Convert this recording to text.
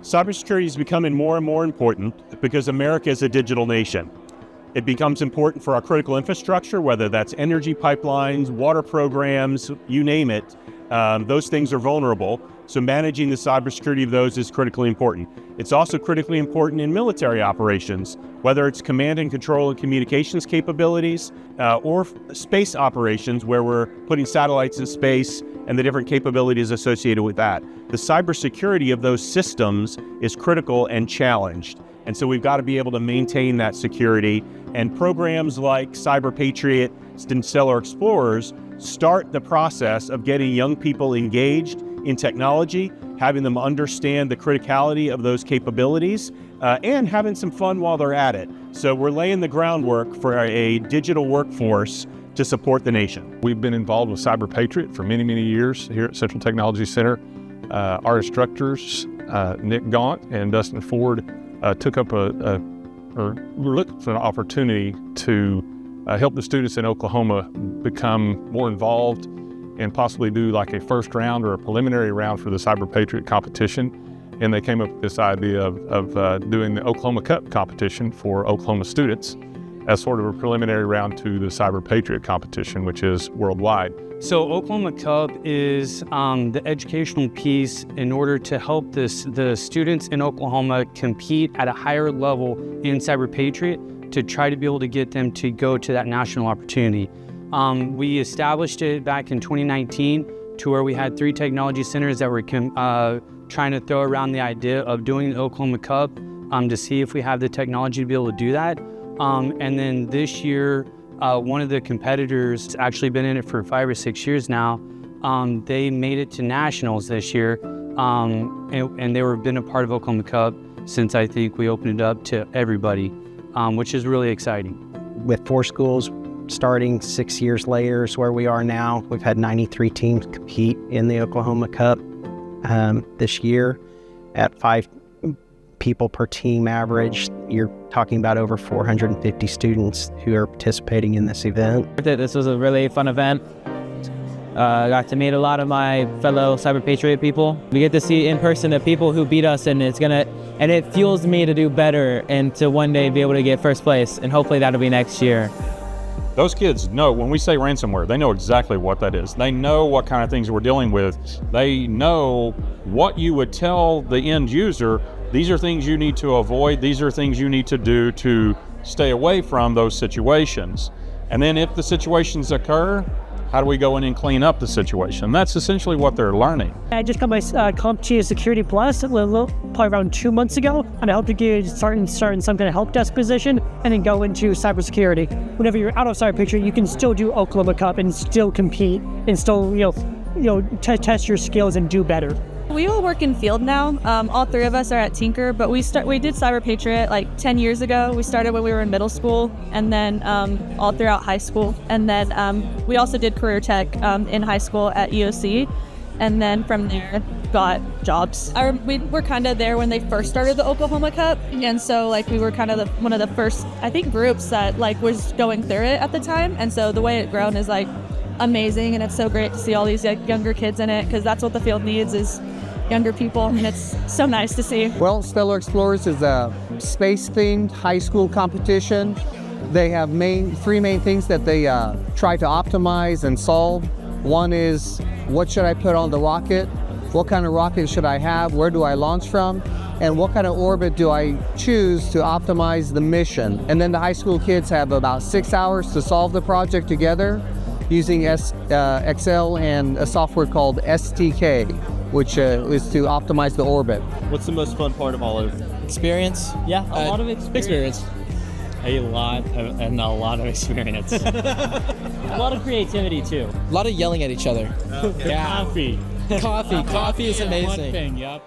Cybersecurity is becoming more and more important because America is a digital nation. It becomes important for our critical infrastructure, whether that's energy pipelines, water programs, you name it. Those things are vulnerable. So managing the cybersecurity of those is critically important. It's also critically important in military operations, whether it's command and control and communications capabilities, or space operations where we're putting satellites in space and the different capabilities associated with that. The cybersecurity of those systems is critical and challenged. And so we've got to be able to maintain that security. And programs like CyberPatriot and StellarXplorers start the process of getting young people engaged in technology, having them understand the criticality of those capabilities, and having some fun while they're at it. So we're laying the groundwork for a digital workforce to support the nation. We've been involved with CyberPatriot for many, many years here at Central Technology Center. Our instructors, Nick Gaunt and Dustin Ford, took up we're looking for an opportunity to help the students in Oklahoma become more involved and possibly do like a first round or a preliminary round for the CyberPatriot competition. And they came up with this idea of doing the Oklahoma Cup competition for Oklahoma students as sort of a preliminary round to the CyberPatriot competition, which is worldwide. So Oklahoma Cup is the educational piece in order to help the students in Oklahoma compete at a higher level in CyberPatriot to try to be able to get them to go to that national opportunity. We established it back in 2019 to where we had 3 technology centers that were trying to throw around the idea of doing the Oklahoma Cup to see if we have the technology to be able to do that. And then this year, one of the competitors has actually been in it for 5 or 6 years now. They made it to nationals this year, and they were been a part of Oklahoma Cup since I think we opened it up to everybody, which is really exciting. With 4 schools starting 6 years later is where we are now. We've had 93 teams compete in the Oklahoma Cup this year at 5 people per team average. You're talking about over 450 students who are participating in this event. This was a really fun event. I got to meet a lot of my fellow CyberPatriot people. We get to see in person the people who beat us, and it fuels me to do better and to one day be able to get first place, and hopefully that'll be next year. Those kids know, when we say ransomware, they know exactly what that is. They know what kind of things we're dealing with. They know what you would tell the end user. These are things you need to avoid. These are things you need to do to stay away from those situations. And then if the situations occur, how do we go in and clean up the situation? That's essentially what they're learning. I just got my CompTIA Security Plus probably around 2 months ago, and I hope to get start in some kind of help desk position and then go into cybersecurity. Whenever you're out of CyberPatriot, you can still do Oklahoma Cup and still compete and still test your skills and do better. We all work in field now. All 3 of us are at Tinker, but we did CyberPatriot like 10 years ago. We started when we were in middle school, and then all throughout high school. And then we also did CareerTech in high school at EOC, and then from there got jobs. We were kind of there when they first started the Oklahoma Cup, and so like we were kind of one of the first, I think, groups that like was going through it at the time. And so the way it grown is like amazing, and it's so great to see all these younger kids in it, because that's what the field needs is younger people, and it's so nice to see. Well, StellarXplorers is a space-themed high school competition. They have 3 main things that they try to optimize and solve. One is, what should I put on the rocket? What kind of rocket should I have? Where do I launch from? And what kind of orbit do I choose to optimize the mission? And then the high school kids have about 6 hours to solve the project together using Excel and a software called STK, which is to optimize the orbit. What's the most fun part of all of it? Experience? Yeah, a lot of experience. A lot of experience. A lot of creativity too. A lot of yelling at each other. Yeah. Coffee. Coffee is amazing. One thing, yep.